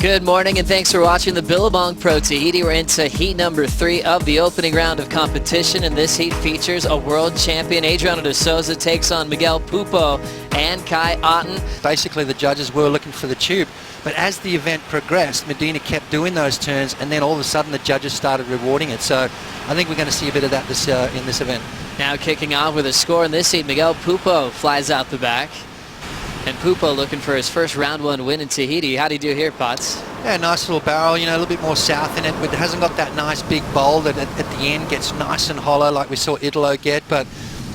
Good morning and thanks for watching the Billabong Pro Tahiti. We're into heat number 3 of the opening round of competition, and this heat features a world champion. Adriano de Souza takes on Miguel Pupo and Kai Otton. Basically the judges were looking for the tube, but as the event progressed, Medina kept doing those turns, and then all of a sudden the judges started rewarding it. So I think we're going to see a bit of that in this event. Now kicking off with a score in this heat, Miguel Pupo flies out the back. And Pupo looking for his first round 1 win in Tahiti. How'd he do here, Potts? Yeah, nice little barrel, you know, a little bit more south in it, but it hasn't got that nice big bowl that at the end gets nice and hollow like we saw Italo get, but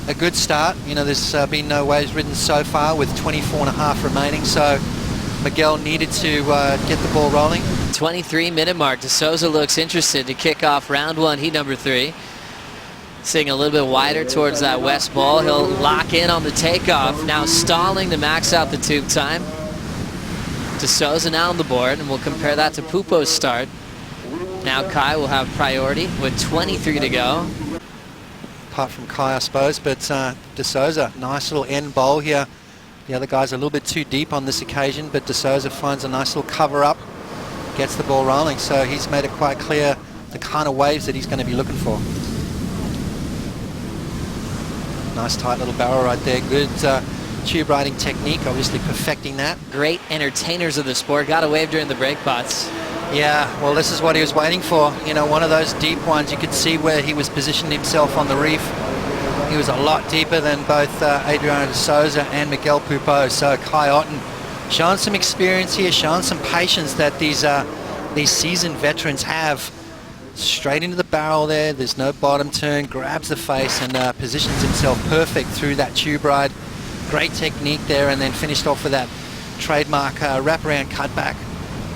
a good start. You know, there's been no waves ridden so far with 24.5 remaining, so Miguel needed to get the ball rolling. 23-minute mark. De Souza looks interested to kick off round 1, heat number 3. Sitting a little bit wider towards that west ball. He'll lock in on the takeoff. Now stalling to max out the tube time. De Souza now on the board, and we'll compare that to Pupo's start. Now Kai will have priority with 23 to go. Apart from Kai, I suppose, but De Souza, nice little end bowl here. The other guy's a little bit too deep on this occasion, but De Souza finds a nice little cover up, gets the ball rolling. So he's made it quite clear the kind of waves that he's going to be looking for. Nice tight little barrel right there. Good tube riding technique, obviously perfecting that. Great entertainers of the sport. Got a wave during the break, Pots. Yeah, well, this is what he was waiting for. You know, one of those deep ones. You could see where he was positioning himself on the reef. He was a lot deeper than both Adriano de Souza and Miguel Pupo. So Kai Otton showing some experience here, showing some patience that these seasoned veterans have. Straight into the barrel there, there's no bottom turn, grabs the face and positions himself perfect through that tube ride. Great technique there, and then finished off with that trademark wraparound cutback.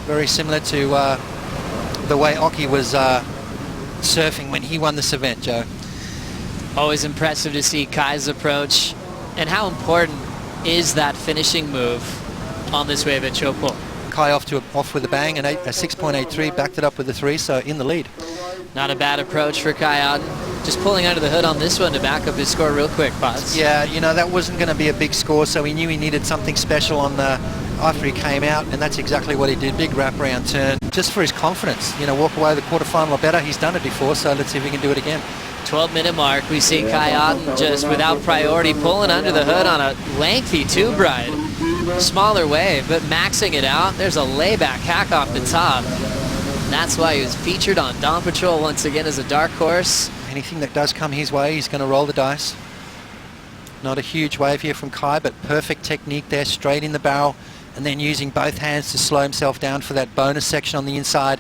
Very similar to the way Oki was surfing when he won this event, Joe. Always impressive to see Kai's approach. And how important is that finishing move on this wave at Teahupo'o? Kai off with a bang, and a 6.83, backed it up with a 3, so in the lead. Not a bad approach for Kai Otton. Just pulling under the hood on this one to back up his score real quick, Potts. Yeah, you know, that wasn't going to be a big score, so he knew he needed something special on the after he came out, and that's exactly what he did. Big wraparound turn, just for his confidence. You know, walk away the quarterfinal or better. He's done it before, so let's see if he can do it again. 12-minute mark, we see Kai Otton just without priority pulling under the hood on a lengthy tube ride. Smaller wave, but maxing it out. There's a layback hack off the top. And that's why he was featured on Dawn Patrol once again as a dark horse. Anything that does come his way, he's going to roll the dice. Not a huge wave here from Kai, but perfect technique there, straight in the barrel, and then using both hands to slow himself down for that bonus section on the inside,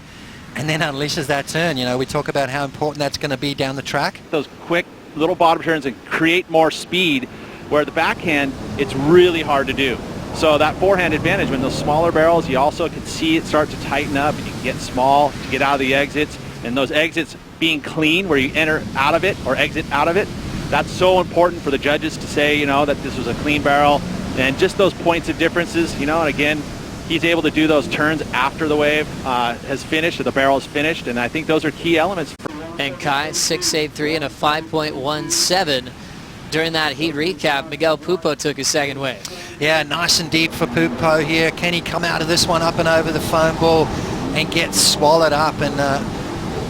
and then unleashes that turn. You know, we talk about how important that's going to be down the track. Those quick little bottom turns and create more speed, where the backhand, it's really hard to do. So that forehand advantage, when those smaller barrels, you also can see it start to tighten up, and you can get small to get out of the exits, and those exits being clean, where you enter out of it or exit out of it, that's so important for the judges to say, you know, that this was a clean barrel, and just those points of differences, you know, and again, he's able to do those turns after the wave has finished, or the barrel is finished, and I think those are key elements. And Kai, 6.83 and a 5.17. During that heat recap, Miguel Pupo took his second wave. Yeah, nice and deep for Pupo here. Can he come out of this one up and over the foam ball and get swallowed up? And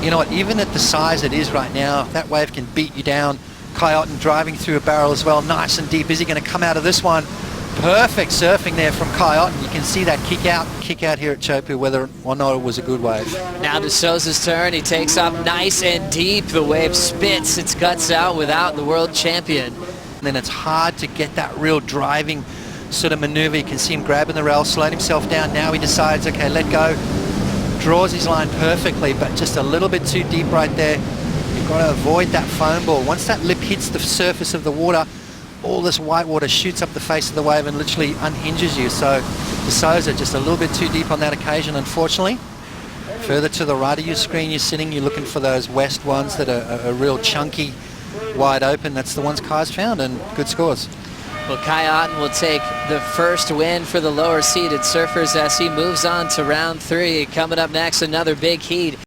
you know what, even at the size it is right now, that wave can beat you down. Kai Otton driving through a barrel as well, nice and deep. Is he going to come out of this one? Perfect surfing there from Kai Otton. You can see that kick out here at Teahupo'o, whether or not it was a good wave. Now De Souza's turn. He takes up nice and deep. The wave spits its guts out without the world champion. And then it's hard to get that real driving sort of maneuver. You can see him grabbing the rail, slowing himself down. Now he decides, okay, let go. Draws his line perfectly, but just a little bit too deep right there. You've got to avoid that foam ball. Once that lip hits the surface of the water, all this white water shoots up the face of the wave and literally unhinges you. So De Souza just a little bit too deep on that occasion, unfortunately. Further to the right of your screen you're sitting, you're looking for those west ones that are real chunky, wide open. That's the ones Kai's found, and good scores. Well, Kai Otton will take the first win for the lower seeded surfers as he moves on to round 3. Coming up next, another big heat.